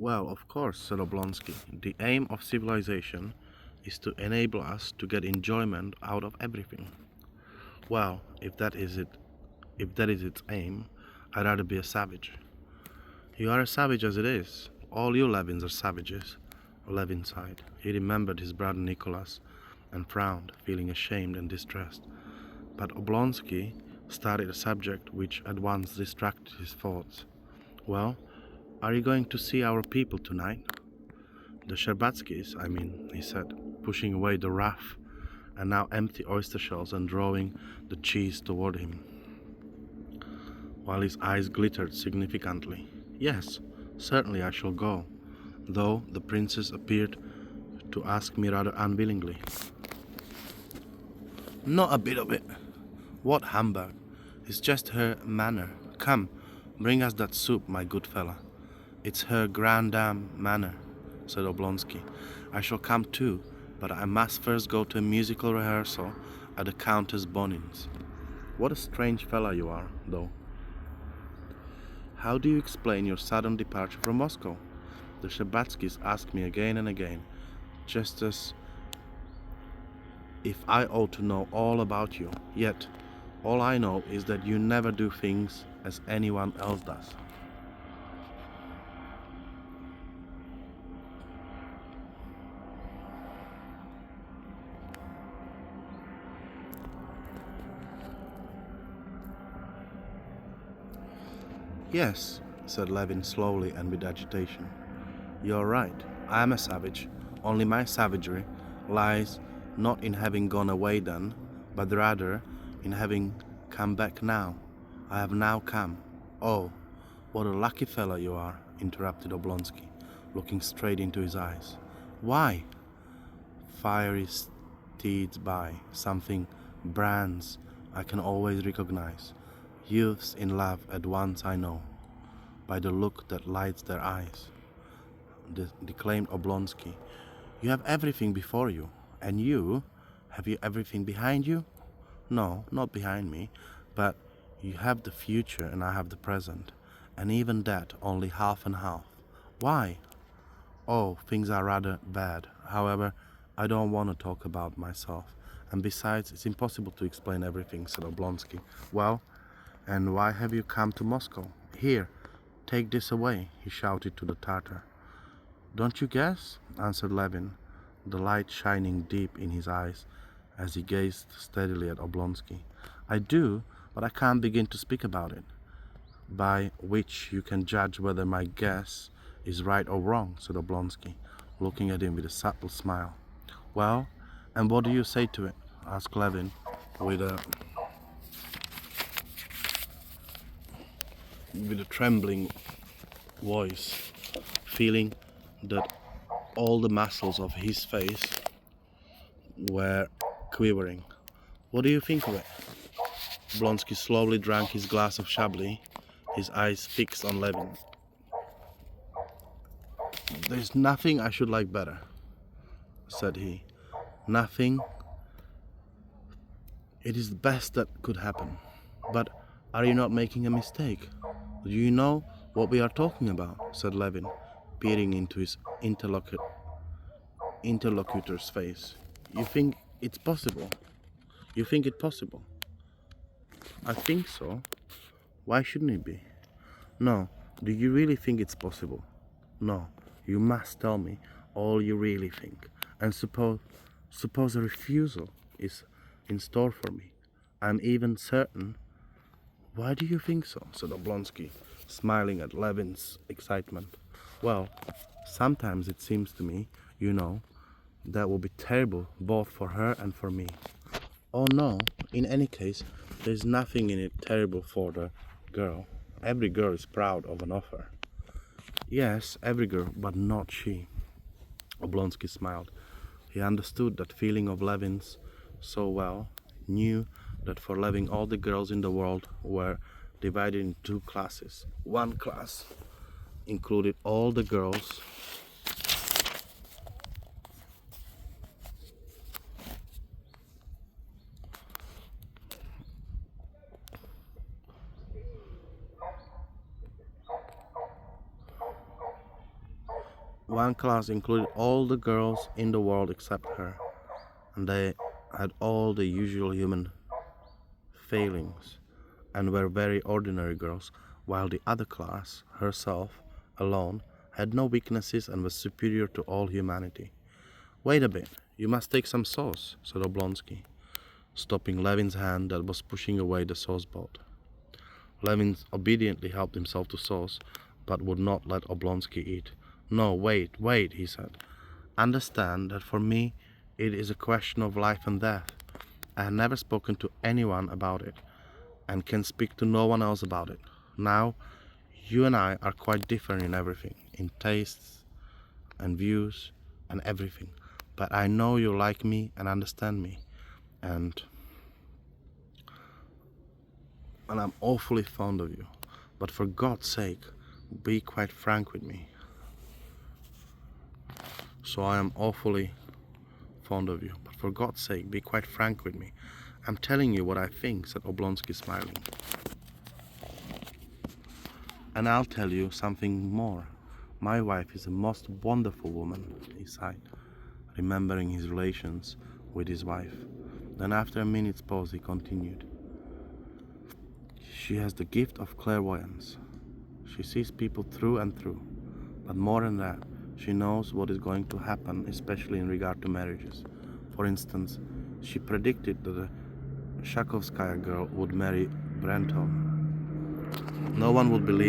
Well, of course, said Oblonsky. The aim of civilization is to enable us to get enjoyment out of everything. Well, if that is its aim, I'd rather be a savage. You are a savage as it is. All you Levins are savages. Levin sighed. He remembered his brother Nicholas and frowned, feeling ashamed and distressed. But Oblonsky started a subject which at once distracted his thoughts. Well, are you going to see our people tonight? The Sherbatskys, I mean, he said, pushing away the rough and now empty oyster shells and drawing the cheese toward him, while his eyes glittered significantly. Yes, certainly I shall go, though the princess appeared to ask me rather unwillingly. Not a bit of it. What humbug! It's just her manner. Come, bring us that soup, my good fellow. It's her grand dame manner, said Oblonsky. I shall come too, but I must first go to a musical rehearsal at the Countess Bonin's. What a strange fellow you are, though. How do you explain your sudden departure from Moscow? The Sherbatskys ask me again and again, just as if I ought to know all about you. Yet, all I know is that you never do things as anyone else does. Yes, said Levin slowly and with agitation. You're right. I am a savage. Only my savagery lies not in having gone away then, but rather in having come back now. I have now come. Oh, what a lucky fellow you are, interrupted Oblonsky, looking straight into his eyes. Why? Fiery steeds by, something brands I can always recognize. Youths in love at once I know, by the look that lights their eyes, declaimed Oblonsky. You have everything before you, and you? Have you everything behind you? No, not behind me, but you have the future and I have the present, and even that only half and half. Why? Oh, things are rather bad. However, I don't want to talk about myself, and besides, it's impossible to explain everything, said Oblonsky. Well, and why have you come to Moscow? Here, take this away, he shouted to the Tartar. Don't you guess? Answered Levin, the light shining deep in his eyes as he gazed steadily at Oblonsky. I do, but I can't begin to speak about it, by which you can judge whether my guess is right or wrong, said Oblonsky, looking at him with a subtle smile. Well, and what do you say to it? Asked Levin with a trembling voice, feeling that all the muscles of his face were quivering. What do you think of it? Blonsky slowly drank his glass of Chablis, his eyes fixed on Levin. There's nothing I should like better, said he. Nothing. It is the best that could happen. But are you not making a mistake? Do you know what we are talking about? Said Levin, peering into his interlocutor's face. You think it's possible? You think it possible? I think so. Why shouldn't it be? No, do you really think it's possible? No, you must tell me all you really think. And suppose a refusal is in store for me. I'm even certain. Why do you think so? Said Oblonsky, smiling at Levin's excitement. Well, sometimes it seems to me, you know, that will be terrible both for her and for me. Oh no, in any case, there's nothing in it terrible for the girl. Every girl is proud of an offer. Yes, every girl, but not she. Oblonsky smiled. He understood that feeling of Levin's so well, knew that for Levin all the girls in the world were divided into two classes. One class included all the girls One class included all the girls in the world except her, and they had all the usual human failings and were very ordinary girls, while the other class, herself, alone, had no weaknesses and was superior to all humanity. Wait a bit, you must take some sauce, said Oblonsky, stopping Levin's hand that was pushing away the sauce boat. Levin obediently helped himself to sauce, but would not let Oblonsky eat. No, wait, he said. Understand that for me it is a question of life and death. I have never spoken to anyone about it, and can speak to no one else about it. Now, you and I are quite different in everything, in tastes and views and everything. But I know you like me and understand me, and I'm awfully fond of you. But for God's sake, be quite frank with me. So I am awfully fond of you, but for God's sake, be quite frank with me. I'm telling you what I think, said Oblonsky, smiling. And I'll tell you something more. My wife is a most wonderful woman, he sighed, remembering his relations with his wife. Then after a minute's pause he continued. She has the gift of clairvoyance. She sees people through and through. But more than that, she knows what is going to happen, especially in regard to marriages. For instance, she predicted that the Shakovskaya girl would marry Brentov. No one would believe